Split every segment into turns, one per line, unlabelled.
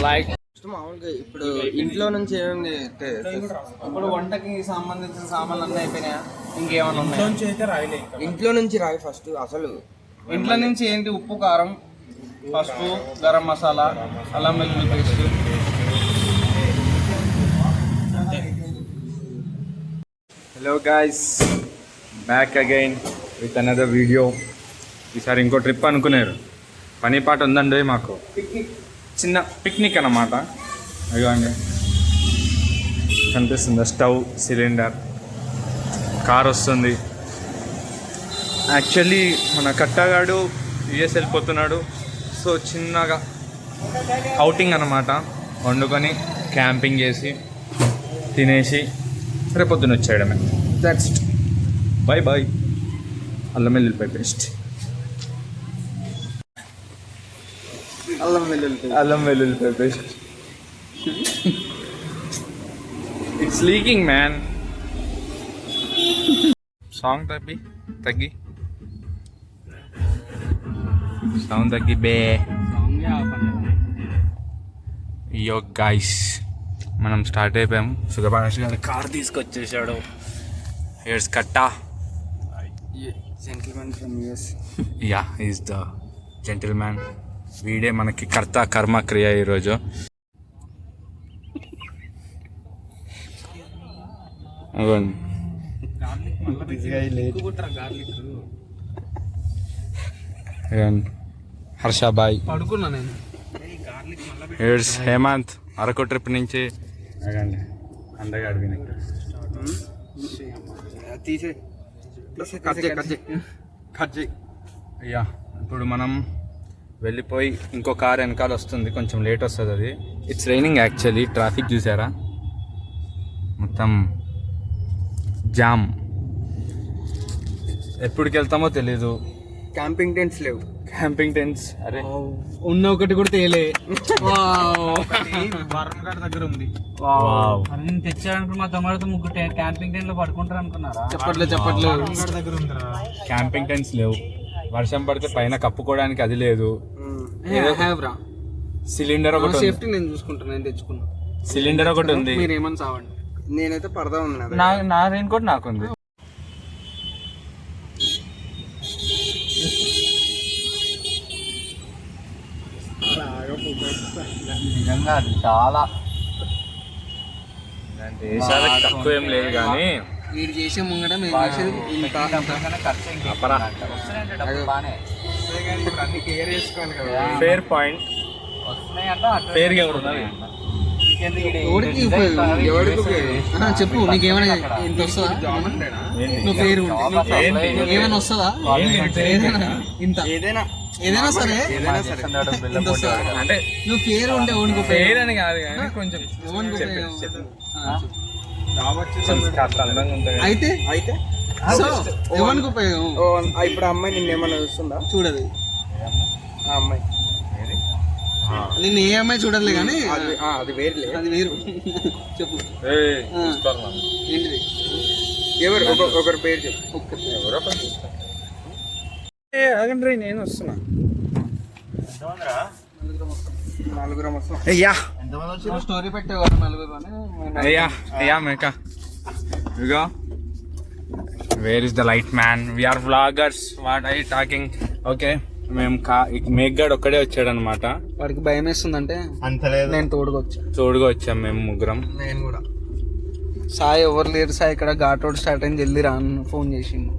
Like
మామూలుగా ఇప్పుడు ఇంట్లో నుంచి ఏమేమి
ఇప్పుడు వంటకి సంబంధించిన సామాన్లు అన్నీ అయిపోయినాయా? ఇంకేమన్నా ఉన్నాయి?
ఇంట్లో నుంచి రాయి ఫస్ట్ అసలు.
ఇంట్లో నుంచి ఏంటి? ఉప్పు, కారం, పసుపు, గరం మసాలా, అల్లం వెల్లుల్లి paste.
Hello guys, back again with another video. ఈసారి ఇంకో ట్రిప్ అనుకున్నారు. పని పాట ఉందండి మాకు, చిన్న పిక్నిక్ అన్నమాట. అదిగోండి కనిపిస్తుంది, స్టవ్, సిలిండర్, కార్ వస్తుంది. యాక్చువల్లీ మన కట్టగాడు యుఎస్ వెళ్ళిపోతున్నాడు, సో చిన్నగా అవుటింగ్ అన్నమాట. వండుకొని క్యాంపింగ్ చేసి తినేసి రేపొద్దున వచ్చేయడమే. That's it. Bye bye. అల్లం వెల్లుల్లిపాయ పేస్ట్, అల్లం వెల్లుల్లిపాయ paste. It's leaking man. Song తగ్గి సౌండ్ తగ్గి బే. యో గైస్, మనం స్టార్ట్ అయిపోయాం. సుగభాష్ గారు కార్ తీసుకొచ్చేసాడు. Here's Katta,
gentlemen from US.
Yeah, is the gentleman. వీడే మనకి కర్త కర్మ క్రియ ఈరోజు. హర్షాబాయ్,
పడుకున్నా నేను.
హియర్స్ హేమంత్, అరకు ట్రిప్ నుంచి. అందగా అడిగిన అయ్యా, ఇప్పుడు మనం వెళ్ళిపోయి ఇంకో కార్ వెనకాల వస్తుంది, కొంచెం లేట్ వస్తుంది అది. It's raining actually. ట్రాఫిక్ చూసారా, మొత్తం జామ్. ఎప్పటికి వెళ్తామో తెలీదు.
క్యాంపింగ్ టెంట్స్ లేవు.
క్యాంపింగ్ టెంట్స్, అరే
ఉన్న ఒకటి కూడా తేలే.
దగ్గర ఉంది.
నేను తెచ్చాను. మా తమ్ముడితో ముగ్గురు క్యాంపింగ్ టెంట్ లో పడుకుంటారు అనుకున్నారా?
చెప్పట్లేదు.
క్యాంపింగ్ టెంట్స్ లేవు. వర్షం పడితే పైన కప్పుకోవడానికి అది లేదు. సిలిండర్ ఒకటి,
సేఫ్టీ నేను చూసుకుంటాను. నేను తెచ్చుకున్నా.
సిలిండర్ ఒకటి ఉంది.
మీరు ఏమని సావండి.
నేనైతే పరదా ఉన్నా.
నా రెయిన్ కోట్ నాకుంది. నిజంగా అది చాలా దేశాలకు తక్కువ ఏం లేదు కానీ
వీడు చేసే ముంగట మేము చేసేది
ఫేర్ పాయింట్. ఫేర్గా ఉన్నది.
ఎవరికి చెప్పు. నీకేమైనా ఇంత వస్తుందా? నువ్వు పేరు ఏమైనా వస్తుందా? ఇంత ఏదైనా సరే
అంటే
నువ్వు పేరు ఉంటే ఓనికి
ఫేర్ అని కాదు కానీ కొంచెం
అయితే ఎవరికి ఉపయోగం?
ఇప్పుడు అమ్మాయి నిన్నేమన్నా చూస్తుందా?
చూడదు
ఆ అమ్మాయి
నిన్ను ఏ అమ్మాయి చూడలే కానీ
అది వేరులే.
అది వేరు. చెప్పు ఏంటిది?
ఎవరు ఒకరి పేరు చెప్పు.
అగండ్రీ, నేను వస్తున్నా.
నలుగురం వస్తాం.
అయ్యా
స్టోరీ పెట్టేవారు నలుగురు అని.
అయ్యా మేకా ఇగో, where is the light man? We are vloggers. What I talking? Okay, మేము మేఘ్గాడ్ ఒక్కడే వచ్చాడు అనమాట.
వాడికి భయం వేస్తుందంటే నేను తోడుగా వచ్చాం మేము ముగ్గురం.
నేను కూడా.
సాయి ఎవరు లేరు సాయి ఇక్కడ, ఘాట్ రోడ్ స్టార్ట్ అయింది, జల్దీ రా ఫోన్ చేసిండు.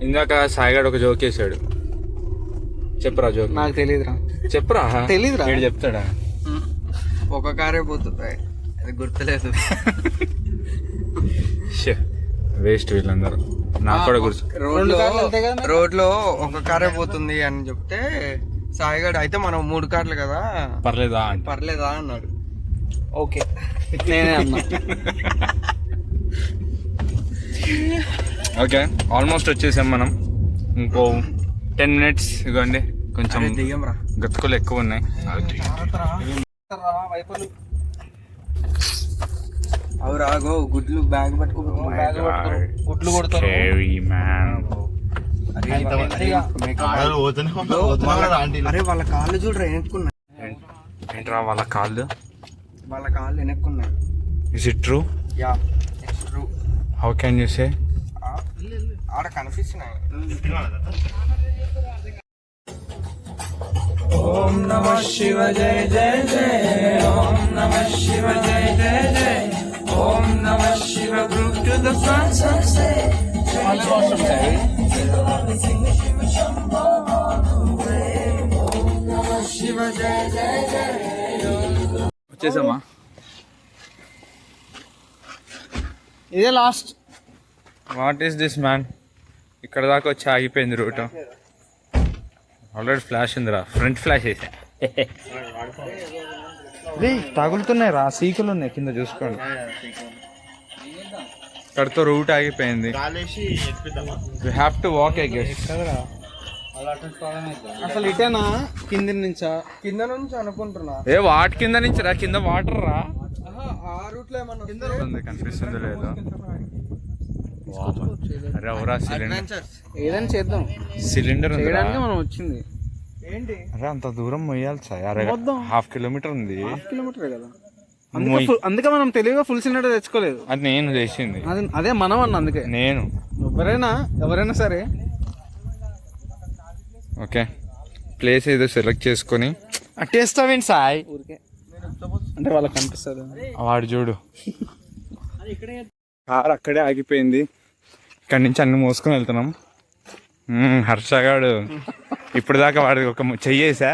ఇందాక సాయిగాడు ఒక జోక్ వేసాడు. చెప్పురా జోక్.
నాకు తెలియదురా.
చెప్పురా.
తెలీదురా.
వీడు చెప్తాడా?
ఒక కారే పోతుంది, అది గుర్తులేదు.
వేస్ట్ వీళ్ళందరూ. నాకు కూడా గుర్తు.
రోడ్లో ఒక కారే పోతుంది అని చెప్తే సాయిగాడు అయితే మనం 3 కార్లు కదా, పర్లేదా అన్నాడు.
ఓకే, నేనే అన్నా.
ఓకే, ఆల్మోస్ట్ వచ్చేసాం మనం. ఇంకో 10 minutes. ఇవ్వండి, కొంచెం
దిగంరా.
గతుకులు ఎక్కువ ఉన్నాయి.
అవి రాగో గుడ్లు బ్యాగ్
గుడ్లు కొడతారు.
అరే వాళ్ళ కాళ్ళు చూడరా ఎనుకున్నా.
ఏంట్రా వాళ్ళ కాళ్ళు?
వాళ్ళ కాళ్ళు వెనక్కున్నాయి.
Is it true?
Yeah it's true.
How can you say?
ఆడ కనిపిస్తున్నాయి.
ఓం నమః శివ జయ జయ జయ. ఓం నమః శివ జయ జయ జయ. ఓం నమః Shiva group to the front sunset. Shiva జయ జయ జయ.
వచ్చేసామా?
ఇదే last.
What is this man? ఇక్కడ దాకా వచ్చి ఆగిపోయింది రూట్. ఆల్రెడీ ఫ్లాష్ ఉందిరా, ఫ్రంట్ ఫ్లాష్ వేసా. తగులుతున్నాయి రా, సీకులు ఉన్నాయి కింద, చూసుకోండి. ఇక్కడతో రూట్ ఆగిపోయింది. We have to walk I guess.
అసలు ఇటేనా కింద నుంచా?
కింద నుంచి అనుకుంటున్నా.
ఏ వాటి కింద నుంచి రా, కింద వాటర్ రా.
ఆ రూట్ లో ఏమన్నా
కనిపిస్తుంది లేదు? అరే ఎవరా సిలిండర్?
ఏదైనా చేద్దాం.
సిలిండర్ ఉంది రా.
మనం వచ్చింది
ఏంటి?
అరే అంత దూరం మొయ్యాలి సార్. అరే హాఫ్ కిలోమీటర్ ఉంది.
కిలోమీటర్ కదా, అందుకే మనం తెలివిగా ఫుల్ సిలిండర్ తెచ్చుకోలేదు.
అది నేను చేసింది.
అదే మనం అన్న, అందుకే
నేను.
ఎవరైనా సరే.
ఓకే, ప్లేస్ ఏదో సెలెక్ట్ చేసుకొని టేస్ట్ అవేంటి సాయ్?
ఊరికే అంటే వాళ్ళకి కనిపిస్తుంది.
వాడు చూడు, కార్ అక్కడే ఆగిపోయింది. ఇక్కడి నుంచి అన్ని మోసుకొని వెళ్తున్నాం. హర్షగాడు ఇప్పుడు దాకా వాడికి ఒక చెయ్యేసా.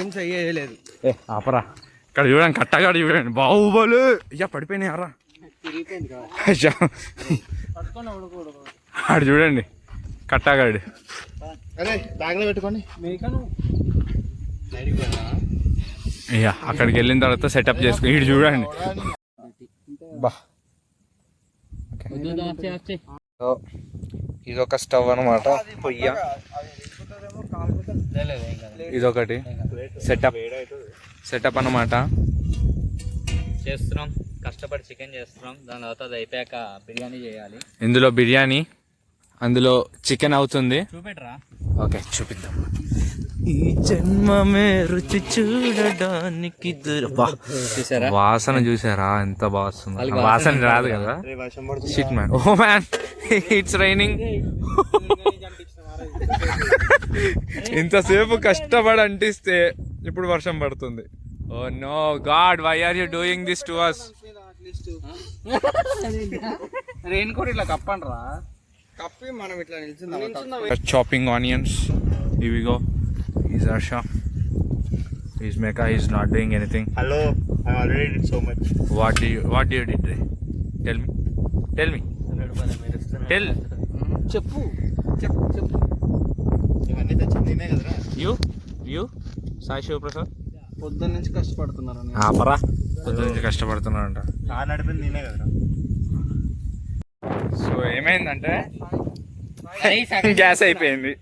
ఏం చెయ్యలేదు.
ఏ ఆపరా, ఇక్కడ చూడండి కట్టగాడు చూడండి, బాహుబలు. అయ్యా పడిపోయినాయి అరా. అయ్యా ఆడు చూడండి కట్టగాడు.
అరే బ్యాగ్లో పెట్టుకోండి.
అయ్యా అక్కడికి వెళ్ళిన తర్వాత సెటప్ చేసుకుని ఇటు చూడండి. బా ఇదొక స్టవ్ అనమాట, పొయ్య. ఇదొకటి సెటప్ అనమాట.
చేస్తున్నాం, కష్టపడి చికెన్ చేస్తున్నాం. దాని తర్వాత అది అయిపోయాక బిర్యానీ చేయాలి.
ఇందులో బిర్యానీ, అందులో చికెన్ అవుతుంది.
చూపెట్టరా?
ఓకే చూపిద్దాం.
ఈ జన్మమే రుచి చూడడానికి
చూసారా?
వాసన చూసారా ఎంత బాగా వస్తుంది? వాసన రాదు కదా. Shit man, oh man it's raining. ఇంతసేపు కష్టపడి అంటిస్తే ఇప్పుడు వర్షం పడుతుంది. Oh no god, why are you doing this to us?
Raincoat ఇట్లా కప్పండి రా.
కప్పి మనం ఇట్లా నిల్చుందాం.
Chopping onions. Here we go. He's Arsha. He's Mecca. He's not doing anything.
Hello, I already did so much.
What do you did? Tell me. Tell.
చెప్పు.
ఇవన్నీ తెచ్చింది నేనే కదరా.
You. Sai Shiv Prasad.
పొద్దున్న నుంచి కష్టపడుతున్నారు.
ఆపరా. పొద్దు నుంచి కష్టపడుతున్నారంట.
కార్ నడిపింది నేనే కదరా.
సో ఏమైందంటే గ్యాస్ అయిపోయింది.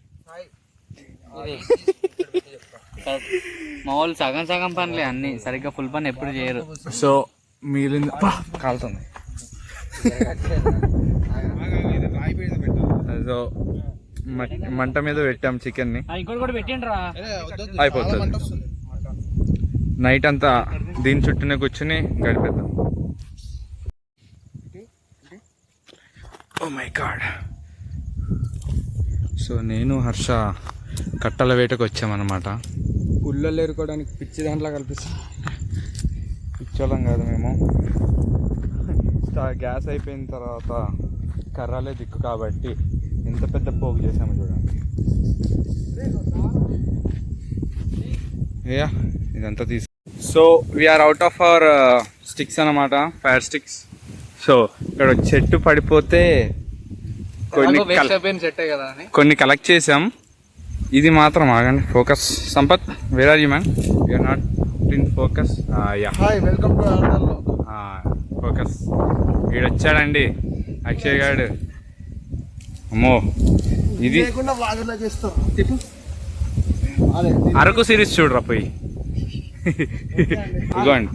మా వాళ్ళు సగం సగం పనులే అన్ని, సరిగ్గా ఫుల్ పని ఎప్పుడు చేయరు.
సో మిగిలింది కాలుతుంది. సో మంట మీద పెట్టాం చికెన్ ని.
ఇంకోటి కూడా పెట్టండి రా.
అయిపోతుంది. నైట్ అంతా దీని చుట్టూనే కూర్చుని గడిపేద్దాం. Oh my god. సో నేను హర్ష కట్టల వేటకు వచ్చామన్నమాట.
పుల్లలు ఏరుకోవడానికి పిచ్చి దాంట్లో కల్పిస్తాం.
పిచ్చోళ్ళం కాదు మేము. గ్యాస్ అయిపోయిన తర్వాత కర్రాలే దిక్కు కాబట్టి ఎంత పెద్ద పోగు చేసాము చూడండి. యా ఇదంతా so we're out of our sticks అన్నమాట, ఫైర్ స్టిక్స్. సో ఇక్కడ చెట్టు పడిపోతే కొన్ని కలెక్ట్ చేసాం. ఇది మాత్రం ఆగండి, focus. Sampath, where are you man? You're not in focus. Yeah
hi, welcome to ఆర్డర్లో.
ఫోకస్. వీడొచ్చాడండి అక్షయ్ గారు. అమ్మో ఇది అరకు సిరీస్ చూడరా పోయి. ఇదిగోండి,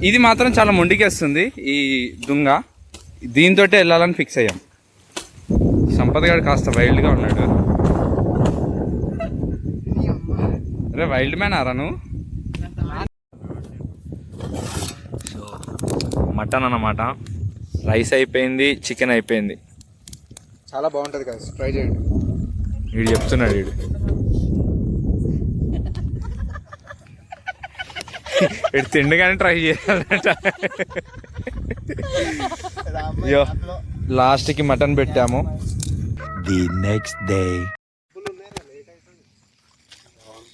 ఇది మాత్రం చాలా మొండికేస్తుంది ఈ దుంగ. దీంతో వెళ్ళాలని ఫిక్స్ అయ్యాం. సంపత్ గారు కాస్త వైల్డ్గా ఉన్నాడు. అరే వైల్డ్ మ్యాన్ ఆరా నువ్వు? మటన్ అన్నమాట. రైస్ అయిపోయింది, చికెన్ అయిపోయింది.
చాలా బాగుంటుంది కదా, ట్రై చేయండి.
వీడు చెప్తున్నాడు వీడు తిండిగానే ట్రై చేయాలంట. అయ్యో లాస్ట్కి మటన్ పెట్టాము.
The next day.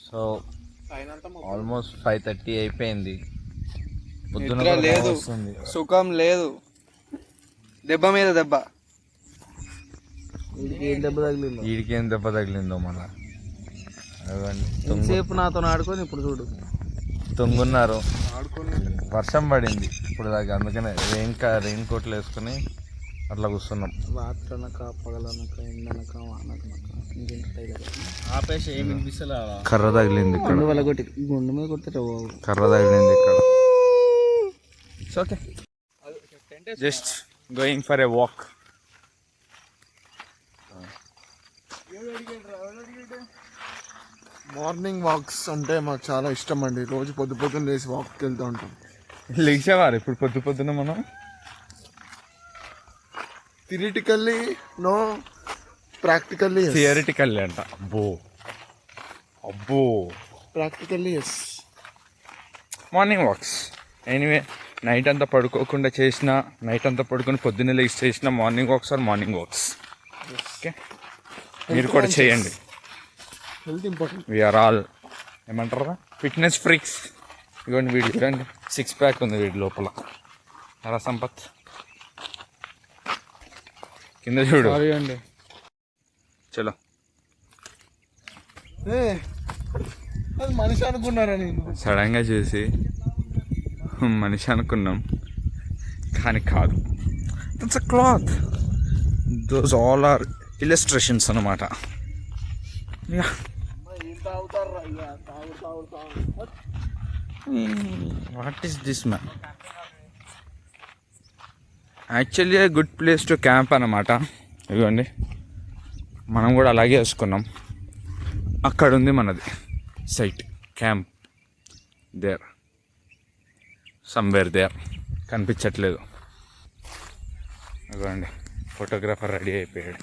So almost 5:30 అయిపోయింది. పొద్దున
నిద్ర లేదు,
వస్తుంది.
సుఖం లేదు, దెబ్బ మీద దెబ్బ.
వీడికి ఏం దెబ్బ తగిలిందో మన
సేపు నాతో ఆడుకొని ఇప్పుడు చూడు
తొంగున్నారు. వర్షం పడింది ఇప్పుడు దాకా, అందుకనే రెయిన్ కోట్లు వేసుకుని అట్లా కూర్చున్నాం.
రాత్రనక పగలనక ఎండనక వానకనక ఆపేసి ఏం వినిపిస్తలే.
కర్ర తగిలింది ఇక్కడ,
వాళ్ళ కొట్టి గుండె మీద కొడతారు బాబు.
కర్ర తగిలింది ఇక్కడ. It's okay, just going for a walk.
Morning wax అంటే మాకు చాలా ఇష్టం అండి. రోజు పొద్దున్న లేచి వాక్కి వెళ్తూ ఉంటాం.
లేచేవారు ఇప్పుడు పొద్దున మనం.
థియరిటికల్లీ నో, ప్రాక్టికల్లీ
థియరిటికల్లీ అంట. అబ్బో
practically yes.
Morning walks anyway, night అంతా పడుకోకుండా చేసిన, నైట్ అంతా పడుకొని పొద్దున్నే లేచి చేసిన morning walks are morning walks. Okay, మీరు కూడా చేయండి.
Health important.
వీఆర్ ఆల్ ఏమంటారా ఫిట్నెస్ ఫ్రీక్స్. ఇదిగోండి వీడి చూడండి, 6 ప్యాక్ ఉంది వీడి లోపల. ఎలా సంపత్ కింద చూడు.
అండి
చలో,
అది మనిషి అనుకున్నారా నేను?
సడన్గా చూసి మనిషి అనుకున్నాం, కానీ కాదు. That's a cloth. Those all are illustrations అన్నమాట. What is this man? Actually good place to camp అన్నమాట. ఇదిగోండి మనం కూడా అలాగే వేసుకున్నాం. అక్కడ ఉంది మనది site camp. There somewhere there, కనిపించట్లేదు. ఇదిగోండి ఫోటోగ్రాఫర్ రెడీ అయిపోయాడు.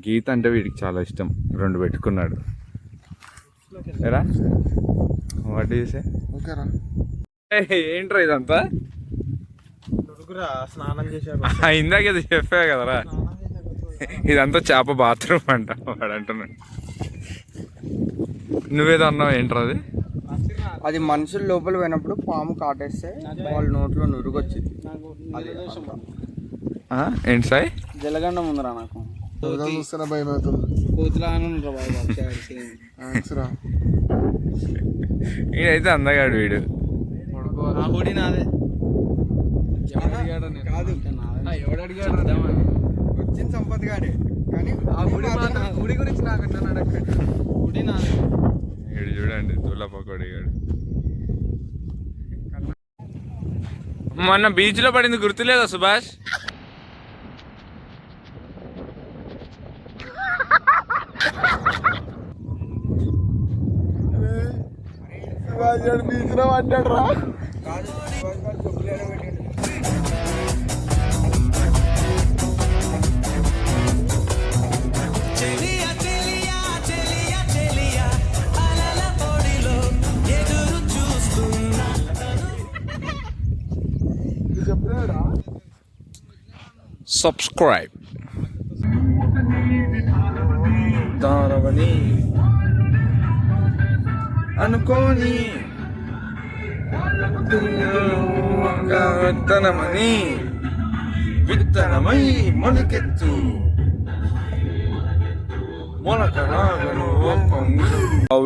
గీత అంటే వీడికి చాలా ఇష్టం, 2 పెట్టుకున్నాడు. ఏరా వాట్ చేసే
ఓకేరా?
ఏంట్రా ఇదంతా?
స్నానం చేశారు.
ఇందాక ఇది చెప్పా కదరా, ఇదంతా చేప బాత్రూమ్ అంట వాడు అంటున్నాడు. నువ్వేదో అన్నావు, ఏంట్రా అది?
అది మనుషులు లోపల పోయినప్పుడు పాము కాటేస్తే వాళ్ళ నోట్లో నురుగొచ్చింది.
ఏంటి సాయి?
జలగండం ఉందిరా నాకు.
చూస్తున్నా భయం అవుతుంది.
ఈడైతే అందగాడు వీడు.
ఎవడు అడిగాడు? వచ్చింది సంపత్ గాడే, కానీ ఆ గుడి గురించి నాకు
వీడు చూడండి తులా పకోడీ గాడు. మొన్న బీచ్లో పడింది గుర్తులేదా సుభాష్?
బీచ్ లో పడ్డాడు రా.
సబ్స్క్రైబ్
దారవని అనుకోని విత్తనమని విత్తనమై మొలకెత్తు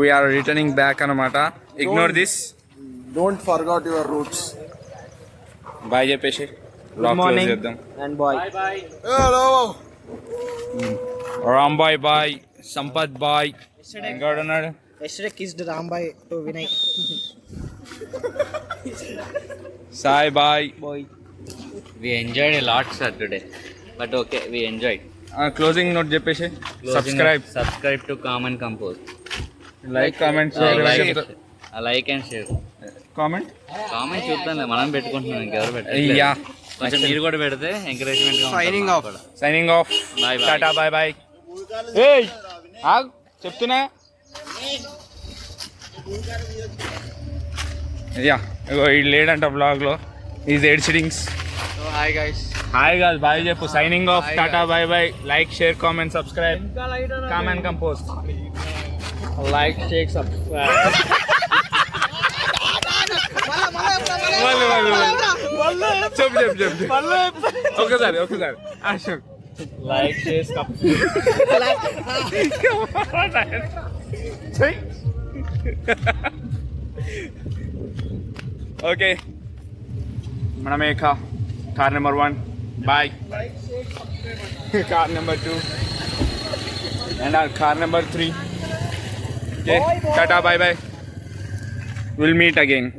we are returning back అన్నమాట. Ignore this.
Don't forgot your roots.
Bye చెప్పేసి లాక్ చేద్దాం.
And bye.
Hello
Ram bye bye, Sampath bye. ఇంకోడు ఉన్నాడు.
Yesterday kissed Rambai to Vinay.
Sai bye.
Boy.
We enjoyed a lot, sir, today. But okay, we enjoyed.
Closing note చెప్పేసి subscribe
Subscribe to Calm and Compose.
Like comment
like and share.
Comment
comment చూద్దాం, మనం పెట్టుకుంటున్నాం, ఇంకెవరు పెట్టారు.
Yeah
కొంచెం మీరు కూడా పెడితే ఎంకరేజ్మెంట్ గా
Signing off.
Signing off.
Bye bye.
Tata bye bye. ఏయ్ ఆగ్ చెప్తున్నా. యా ఇగో ఇది లేడంట బ్లాగ్ లో. Is aid sittings.
Hi guys.
Hi guys bye చెప్పు. Signing off. Tata bye bye. Like share comment subscribe. Comment compose.
Like share subscribe.
చెప్పు ఒకసారి అశోక్.
లైక్ షేర్
ఓకే మనమే car number 1 bye. Car number 2 and car number 3. Okay tata bye bye. Will meet again.